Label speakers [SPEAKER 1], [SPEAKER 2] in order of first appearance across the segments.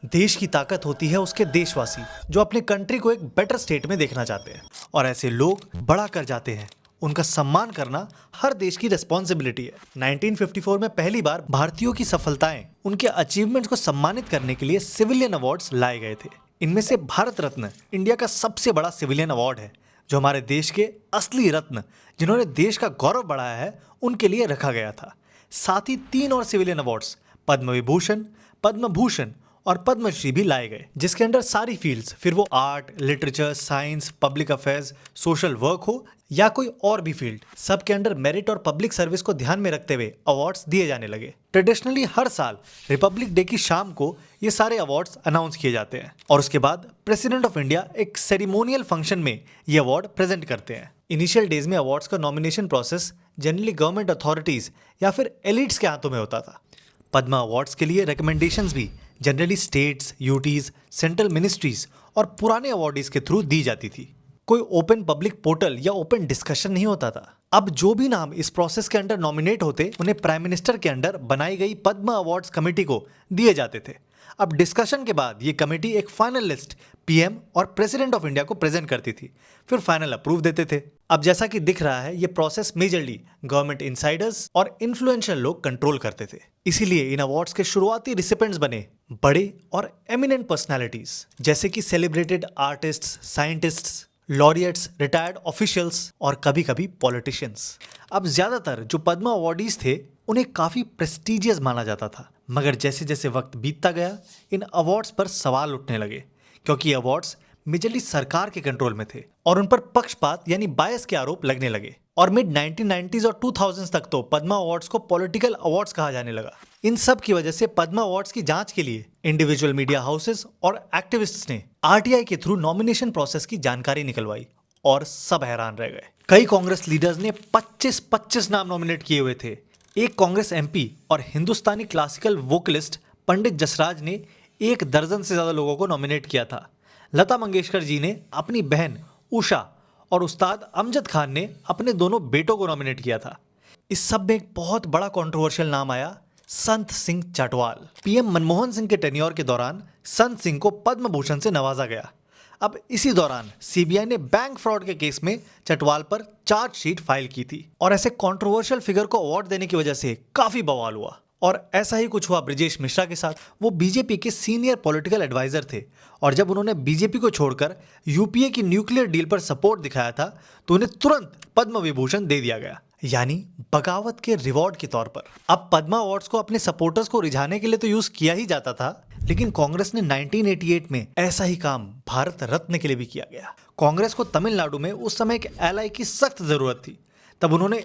[SPEAKER 1] देश की ताकत होती है उसके देशवासी जो अपने कंट्री को एक बेटर स्टेट में देखना चाहते हैं और ऐसे लोग बड़ा कर जाते हैं। उनका सम्मान करना हर देश की रिस्पॉन्सिबिलिटी है। 1954 में पहली बार भारतीयों की सफलताएं, उनके अचीवमेंट्स को सम्मानित करने के लिए सिविलियन अवार्ड्स लाए गए थे। इनमें से भारत रत्न इंडिया का सबसे बड़ा सिविलियन अवार्ड है, जो हमारे देश के असली रत्न जिन्होंने देश का गौरव बढ़ाया है उनके लिए रखा गया था। साथ ही 3 और सिविलियन अवार्ड्स पद्म विभूषण, पद्म भूषण और पद्मश्री भी लाए गए, जिसके अंडर सारी फील्ड्स, फिर वो art, literature, science, public affairs, social work हो या कोई और भी फील्ड, सबके अंडर मेरिट और पब्लिक सर्विस को ध्यान में रखते हुए अवार्ड्स दिए जाने लगे। ट्रेडिशनली हर साल रिपब्लिक डे की शाम को ये सारे अवार्ड्स अनाउंस किए जाते हैं और उसके बाद प्रेसिडेंट ऑफ इंडिया एक सेरेमोनियल फंक्शन में ये अवार्ड प्रेजेंट करते हैं। इनिशियल डेज में अवार्ड्स का nomination process generally government authorities या फिर एलिट्स के हाथों में होता था। पद्मा अवार्ड्स के लिए रिकमेंडेशंस भी generally states, UTs, central ministries और पुराने अवार्डीज के थ्रू दी जाती थी। कोई ओपन पब्लिक पोर्टल या ओपन डिस्कशन नहीं होता था। अब जो भी नाम इस प्रोसेस के अंडर नॉमिनेट होते उन्हें प्राइम मिनिस्टर के अंडर बनाई गई पद्मा अवार्ड्स कमेटी को दिए जाते थे। अब डिस्कशन के बाद ये कमेटी एक फाइनल लिस्ट पीएम और प्रेसिडेंट ऑफ इंडिया को प्रेजेंट करती थी, फिर फाइनल अप्रूव देते थे। अब जैसा कि दिख रहा है, ये प्रोसेस मेजरली गवर्नमेंट इनसाइडर्स और इन्फ्लुएंशियल लोग कंट्रोल करते थे। इसीलिए इन अवार्ड्स के शुरुआती रिसिपेंट्स बने बड़े और एमिनेंट पर्सनालिटीज, जैसे कि celebrated artists, scientists, laureates, retired officials और कभी कभी पॉलिटिशियंस। अब ज्यादातर जो पद्मा अवार्डीज थे उन्हें काफी प्रेस्टिजियस माना जाता था, मगर जैसे जैसे वक्त बीतता गया इन अवार्ड्स पर सवाल उठने लगे, क्योंकि अवार्ड्स मेजरली सरकार के कंट्रोल में थे और उन पर पक्षपात यानी बायस के आरोप लगने लगे। और मिड 1990s और 2000s तक तो पद्मा अवार्ड्स को पॉलिटिकल अवार्ड्स कहा जाने लगा। इन सब की वजह से पद्मा अवार्ड्स की जांच के लिए इंडिविजुअल मीडिया हाउसेस और एक्टिविस्ट्स ने आरटीआई के थ्रू नॉमिनेशन प्रोसेस की जानकारी निकलवाई और सब हैरान रह गए। कई कांग्रेस लीडर्स ने 25 नाम नॉमिनेट किए हुए थे। एक कांग्रेस एमपी और हिंदुस्तानी क्लासिकल वोकलिस्ट पंडित जसराज ने 1 दर्जन से ज्यादा लोगों को नॉमिनेट किया था। लता मंगेशकर जी ने अपनी बहन उषा और उस्ताद अमजद खान ने अपने दोनों बेटों को नॉमिनेट किया था। इस सब में एक बहुत बड़ा कंट्रोवर्शियल नाम आया, संत सिंह चटवाल। पीएम मनमोहन सिंह के टेन्योर के दौरान संत सिंह को पद्म भूषण से नवाजा गया। अब इसी दौरान सीबीआई ने बैंक फ्रॉड के केस में चटवाल पर चार्जशीट फाइल की थी और ऐसे कंट्रोवर्शियल फिगर को अवार्ड देने की वजह से काफी बवाल हुआ। और ऐसा ही कुछ हुआ ब्रिजेश मिश्रा के साथ। वो बीजेपी के सीनियर पॉलिटिकल एडवाइजर थे और जब उन्होंने बीजेपी को छोड़कर यूपीए की न्यूक्लियर डील पर सपोर्ट दिखाया था तो उन्हें तुरंत पद्म विभूषण दे दिया गया, यानी बगावत के रिवॉर्ड के तौर पर। अब पद्मा अवार्ड्स को अपने सपोर्टर्स को रिझाने के लिए तो यूज किया ही जाता था, लेकिन कांग्रेस ने 1988 में ऐसा ही काम भारत रत्न के लिए भी किया गया। कांग्रेस को तमिलनाडु में उस समय एक एलाई की सख्त जरूरत थी। तब उन्होंने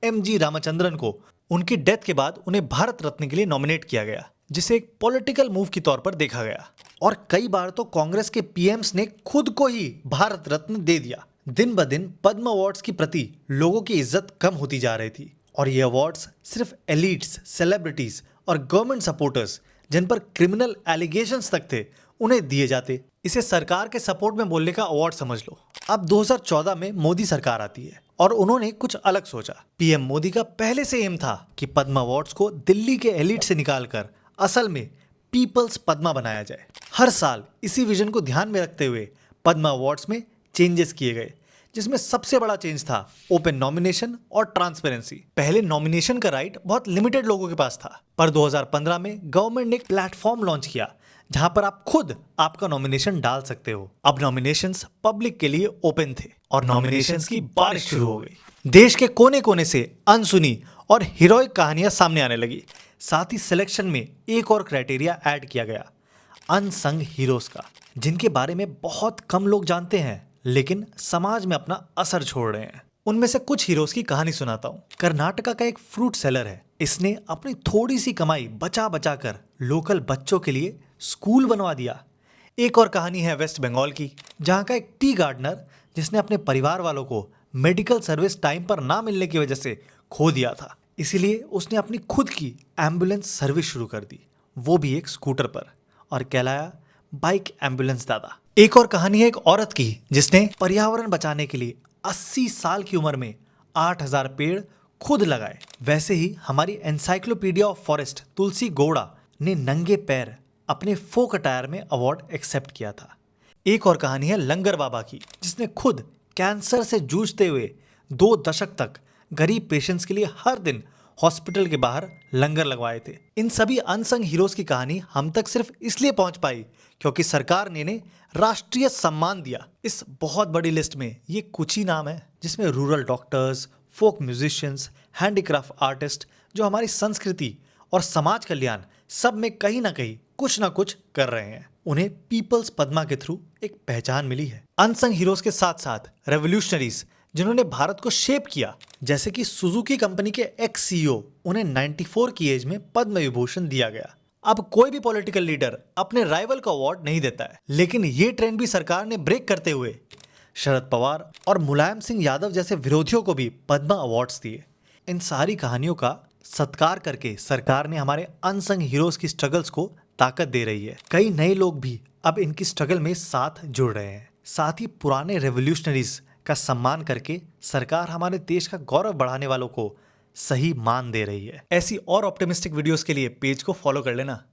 [SPEAKER 1] एमजी रामचंद्रन को उनकी डेथ के बाद उन्हें भारत रत्न के लिए नॉमिनेट किया गया, जिसे एक पॉलिटिकल मूव के तौर पर देखा गया। और कई बार तो कांग्रेस के पीएम्स ने खुद को ही भारत रत्न दे दिया। दिन ब दिन पद्म अवार्ड्स की प्रति लोगों की इज्जत कम होती जा रही थी और ये अवार्ड्स सिर्फ एलिट्स, सेलिब्रिटीज और गवर्नमेंट सपोर्टर्स, जिन पर क्रिमिनल एलिगेशंस तक थे, उन्हें दिए जाते। इसे सरकार के सपोर्ट में बोलने का अवार्ड समझ लो। अब 2014 में मोदी सरकार आती है और उन्होंने कुछ अलग सोचा। पीएम मोदी का पहले से एम था कि पद्मा अवार्ड्स को दिल्ली के एलिट से निकालकर असल में पीपल्स पद्मा बनाया जाए। हर साल इसी विजन को ध्यान में रखते हुए पद्मा अवार्ड्स में चेंजेस किए गए, जिसमें सबसे बड़ा चेंज था ओपन नॉमिनेशन और ट्रांसपेरेंसी। पहले नॉमिनेशन का राइट बहुत लिमिटेड लोगों के पास था, पर 2015 में गवर्नमेंट ने एक प्लेटफॉर्म लॉन्च किया जहां पर आप खुद आपका नॉमिनेशन डाल सकते हो। अब नॉमिनेशंस पब्लिक के लिए ओपन थे और नॉमिनेशंस की बारिश शुरू हो गई। देश के कोने कोने से अनसुनी और हीरोइक कहानियां सामने आने लगी। साथ ही सिलेक्शन में एक और क्राइटेरिया ऐड किया गया, अनसंग हीरोज का, जिनके बारे में बहुत कम लोग जानते हैं लेकिन समाज में अपना असर छोड़ रहे हैं। उनमें से कुछ हीरोज की कहानी सुनाता हूँ। कर्नाटका का एक फ्रूट सेलर है। इसने अपनी थोड़ी सी कमाई बचा बचा कर लोकल बच्चों के लिए स्कूल बनवा दिया। एक और कहानी है वेस्ट बंगाल की, जहाँ का एक टी गार्डनर जिसने अपने परिवार वालों को मेडिकल सर्विस टाइम पर ना मिलने की वजह से खो दिया था, इसीलिए उसने अपनी खुद की एम्बुलेंस सर्विस शुरू कर दी, वो भी एक स्कूटर पर, और कहलाया बाइक एम्बुलेंस दादा। एक और कहानी है एक औरत की जिसने पर्यावरण बचाने के लिए 80 साल की उम्र में 8000 पेड़ खुद लगाए। वैसे ही हमारी एनसाइक्लोपीडिया ऑफ फॉरेस्ट तुलसी गौड़ा ने नंगे पैर अपने फोक अटायर में अवार्ड एक्सेप्ट किया था। एक और कहानी है लंगर बाबा की, जिसने खुद कैंसर से जूझते हुए 2 दशक तक गरीब पेशेंट्स के लिए हर दिन हॉस्पिटल के बाहर लंगर लगवाए थे। इन सभी अनसंग हीरोज की कहानी हम तक सिर्फ इसलिए पहुंच पाई क्योंकि सरकार ने इन्हें राष्ट्रीय सम्मान दिया। इस बहुत बड़ी लिस्ट में ये कुछ ही नाम है, जिसमें रूरल डॉक्टर्स, फोक म्यूजिशियंस, हैंडीक्राफ्ट आर्टिस्ट जो हमारी संस्कृति और समाज कल्याण सब में कहीं ना कहीं कुछ ना कुछ कर रहे हैं। उन्हें पीपल्स पद्मा के थ्रू एक पहचान मिली है। अनसंग हीरोज के साथ साथ रेवोल्यूशनरीज जिन्होंने भारत को शेप किया, जैसे कि सुजुकी कंपनी के एक्स सीईओ, उन्हें 94 की एज में पद्म विभूषण दिया गया। अब कोई भी पॉलिटिकल लीडर अपने राइवल को अवार्ड नहीं देता है, लेकिन ये ट्रेंड भी सरकार ने ब्रेक करते हुए शरद पवार और मुलायम सिंह यादव जैसे विरोधियों को भी पद्मा अवार्ड्स दिए। इन सारी कहानियों का सत्कार करके सरकार ने हमारे अनसंग हीरोज की स्ट्रगल्स को ताकत दे रही है। कई नए लोग भी अब इनकी स्ट्रगल में साथ जुड़ रहे हैं। साथ ही पुराने रेवोल्यूशनरीज का सम्मान करके सरकार हमारे देश का गौरव बढ़ाने वालों को सही मान दे रही है। ऐसी और ऑप्टिमिस्टिक वीडियोस के लिए पेज को फॉलो कर लेना।